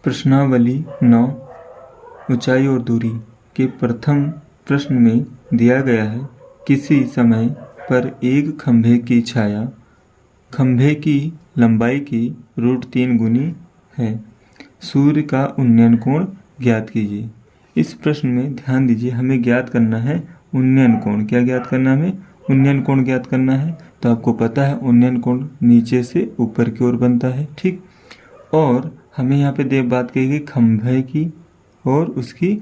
प्रश्नावली 9 ऊंचाई और दूरी के प्रथम प्रश्न में दिया गया है, किसी समय पर एक खंभे की छाया खंभे की लंबाई की √3 गुनी है। सूर्य का उन्नयन कोण ज्ञात कीजिए। इस प्रश्न में ध्यान दीजिए, हमें ज्ञात करना है उन्नयन कोण। क्या ज्ञात करना है? हमें उन्नयन कोण ज्ञात करना है। तो आपको पता है उन्नयन कोण नीचे से ऊपर की ओर बनता है, ठीक। और हमें यहाँ पे बात कही गई खंभे की और उसकी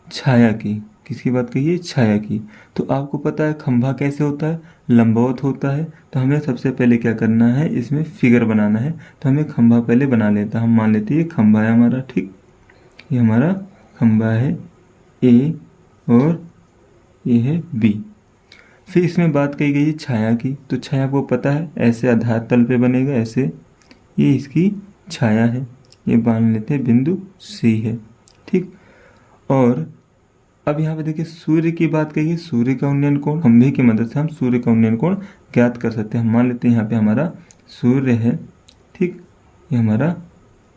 छाया की। किसकी बात कही है? छाया की। तो आपको पता है खंभा कैसे होता है? लंबवत होता है। तो हमें सबसे पहले क्या करना है, इसमें फिगर बनाना है। तो हमें खंभा पहले बना लेता, हम मान लेते हैं ये खंभा है हमारा, ठीक। ये हमारा खंभा है ए और ये है बी। फिर इसमें बात कही गई है छाया की। तो छाया को पता है ऐसे आधार तल पे बनेगा, ऐसे ये इसकी छाया है। ये मान लेते हैं बिंदु सी है, ठीक। और अब यहाँ पे देखिए सूर्य की बात कही है। सूर्य का उन्नयन कोण, खंभे की मदद से हम सूर्य का उन्नयन कोण ज्ञात कर सकते हैं। हम मान लेते हैं यहाँ पे हमारा सूर्य है, ठीक। ये हमारा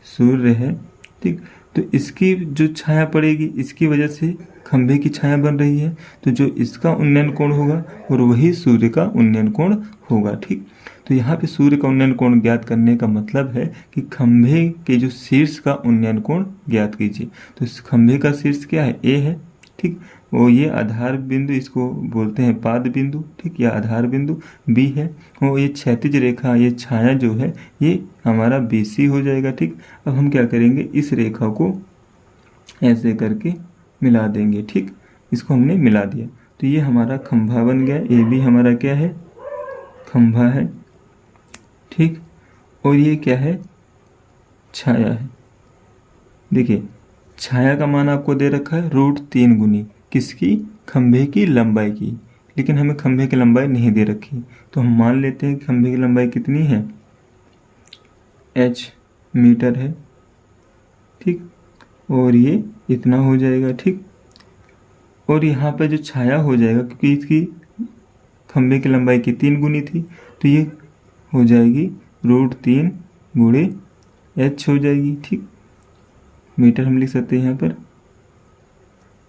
सूर्य है, ठीक। तो इसकी जो छाया पड़ेगी, इसकी वजह से खंभे की छाया बन रही है। तो जो इसका उन्नयन कोण होगा और वही सूर्य का उन्नयन कोण होगा, ठीक। तो यहाँ पे सूर्य का उन्नयन कोण ज्ञात करने का मतलब है कि खंभे के जो शीर्ष का उन्नयन कोण ज्ञात कीजिए। तो इस खंभे का शीर्ष क्या है? ए है, ठीक। वो ये आधार बिंदु, इसको बोलते हैं पाद बिंदु, ठीक। या आधार बिंदु बी है। और ये क्षैतिज रेखा, ये छाया जो है ये हमारा BC हो जाएगा, ठीक। अब हम क्या करेंगे, इस रेखा को ऐसे करके मिला देंगे, ठीक। इसको हमने मिला दिया तो ये हमारा खंभा बन गया। ए बी हमारा क्या है? खंभा है, ठीक। और ये क्या है? छाया है। देखिए छाया का मान आपको दे रखा है √3 गुनी। किसकी? खंभे की लंबाई की। लेकिन हमें खंभे की लंबाई नहीं दे रखी, तो हम मान लेते हैं कि खंभे की लंबाई कितनी है? h मीटर है, ठीक। और ये इतना हो जाएगा, ठीक। और यहाँ पे जो छाया हो जाएगा, क्योंकि इसकी खंभे की लंबाई की 3 गुनी थी, तो ये हो जाएगी √3 गुणे h हो जाएगी, ठीक। मीटर हम लिख सकते हैं यहाँ पर,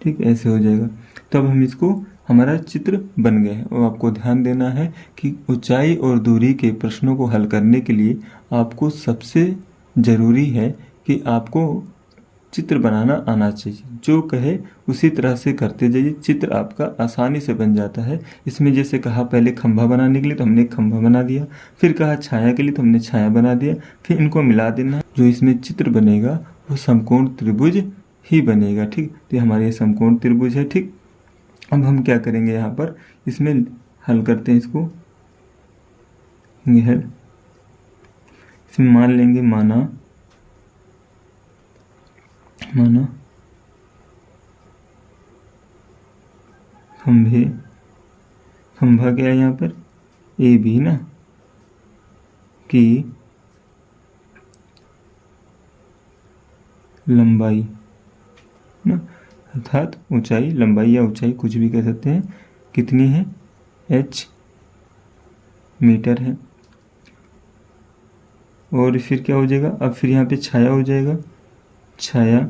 ठीक। ऐसे हो जाएगा। तो अब हम इसको, हमारा चित्र बन गया है। और आपको ध्यान देना है कि ऊंचाई और दूरी के प्रश्नों को हल करने के लिए आपको सबसे ज़रूरी है कि आपको चित्र बनाना आना चाहिए। जो कहे उसी तरह से करते जाइए, चित्र आपका आसानी से बन जाता है। इसमें जैसे कहा पहले खंभा बनाने के लिए तो हमने एक खंभा बना दिया, फिर कहा छाया के लिए तो हमने छाया बना दिया, फिर इनको मिला देना है। जो इसमें चित्र बनेगा वो समकोण त्रिभुज ही बनेगा, ठीक। तो हमारे ये समकोण त्रिभुज है, ठीक। अब हम क्या करेंगे, यहाँ पर इसमें हल करते हैं इसको। इसमें मान लेंगे माना खंभा क्या है यहाँ पर? ए बी ना, की लंबाई ना, अर्थात ऊंचाई, लंबाई या ऊंचाई कुछ भी कह सकते हैं, कितनी है? h मीटर है। और फिर क्या हो जाएगा, अब फिर यहाँ पे छाया हो जाएगा, छाया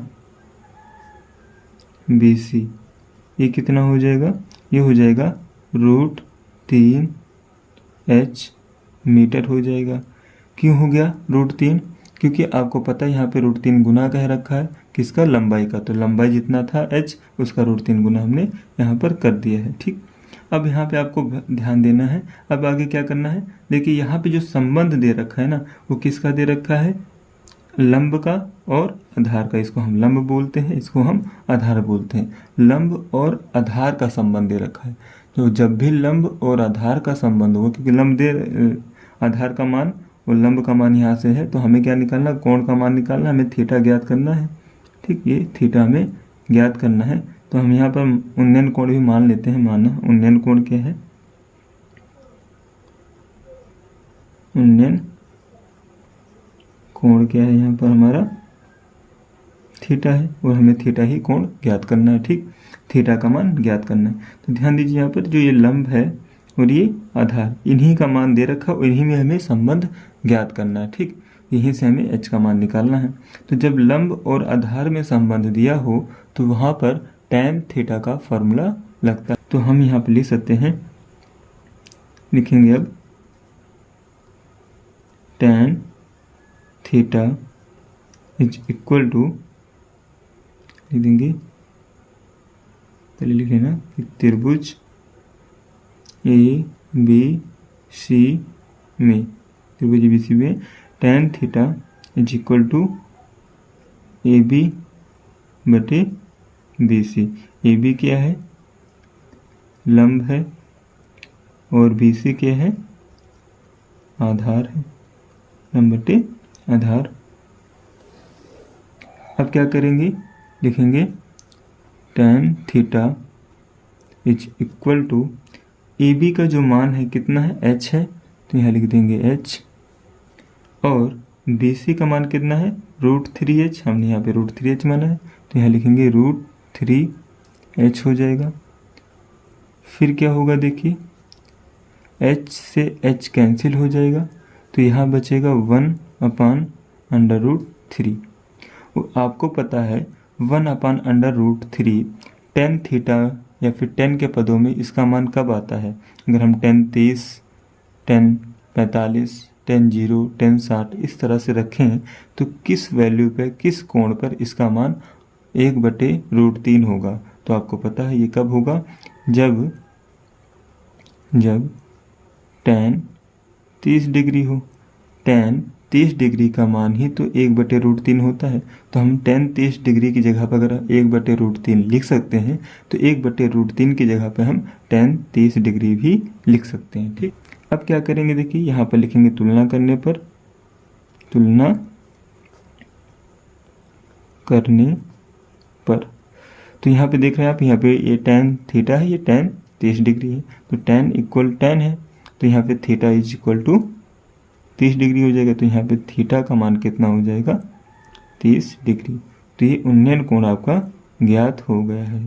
BC। ये कितना हो जाएगा? ये हो जाएगा √3 h मीटर हो जाएगा। क्यों हो गया √3? क्योंकि आपको पता है यहाँ पे √3 गुना कह रखा है, किसका? लंबाई का। तो लंबाई जितना था h, उसका √3 गुना हमने यहाँ पर कर दिया है, ठीक। अब यहाँ पे आपको ध्यान देना है। अब आगे क्या करना है, देखिए यहाँ पे जो संबंध दे रखा है ना, वो किसका दे रखा है? लंब का और आधार का। इसको हम लंब बोलते हैं, इसको हम आधार बोलते हैं। लंब और आधार का संबंध दे रखा है। तो जब भी लंब और आधार का संबंध होगा, क्योंकि आधार का मान और लंब का मान यहाँ से है, तो हमें क्या निकालना? कोण का मान निकालना, हमें थीटा ज्ञात करना है, ठीक। ये थीटा हमें ज्ञात करना है। तो हम यहाँ पर उन्नयन कोण भी मान लेते हैं। माना उन्नयन कोण क्या है? उन्नयन कोण क्या है? यहाँ पर हमारा थीटा है और हमें थीटा ही कोण ज्ञात करना है, ठीक। थीटा का मान ज्ञात करना है। तो ध्यान दीजिए यहाँ पर जो ये लंब है और ये आधार, इन्हीं का मान दे रखा और इन्हीं में हमें संबंध ज्ञात करना है, ठीक। यहीं से हमें h का मान निकालना है। तो जब लंब और आधार में संबंध दिया हो तो वहाँ पर tan थीटा का फॉर्मूला लगता है। तो हम यहाँ पे लिख सकते हैं, लिखेंगे अब tan theta is equal to, लिख देंगे, पहले लिख लेना कि त्रिभुज ABC में, त्रिभुज ABC में tan theta is equal to AB बटे BC। AB क्या है? लंब है, और BC क्या है? आधार है, लंब बटे आधार। अब क्या करेंगे, लिखेंगे tan theta is equal to AB का जो मान है कितना है? h है, तो यहाँ लिख देंगे h, और BC का मान कितना है? √3h, हमने यहाँ पे √3h माना है, तो यहाँ लिखेंगे √3h हो जाएगा। फिर क्या होगा देखिए, h से h कैंसिल हो जाएगा, तो यहाँ बचेगा 1/√3। आपको पता है 1/√3 tan थीटा या फिर tan के पदों में इसका मान कब आता है? अगर हम tan 30, tan 45, tan 0, tan 60 इस तरह से रखें तो किस वैल्यू पे, किस कोण पर इसका मान 1/√3 होगा? तो आपको पता है ये कब होगा, जब tan 30 डिग्री हो। tan 30 डिग्री का मान ही तो 1/√3 होता है। तो हम tan 30 डिग्री की जगह पर अगर 1/√3 लिख सकते हैं तो 1/√3 की जगह पर हम tan 30 डिग्री भी लिख सकते हैं। ठीक, अब क्या करेंगे देखिए, यहाँ पर लिखेंगे तुलना करने पर। तो यहाँ पे देख रहे हैं आप, यहाँ पे ये tan थीटा है, ये tan 30 डिग्री है, तो tan इक्वल tan है, तो यहाँ पे theta is equal to 30 degree हो जाएगा। तो यहाँ पे थीटा का मान कितना हो जाएगा? 30 डिग्री। तो ये उन्नयन कोण आपका ज्ञात हो गया है।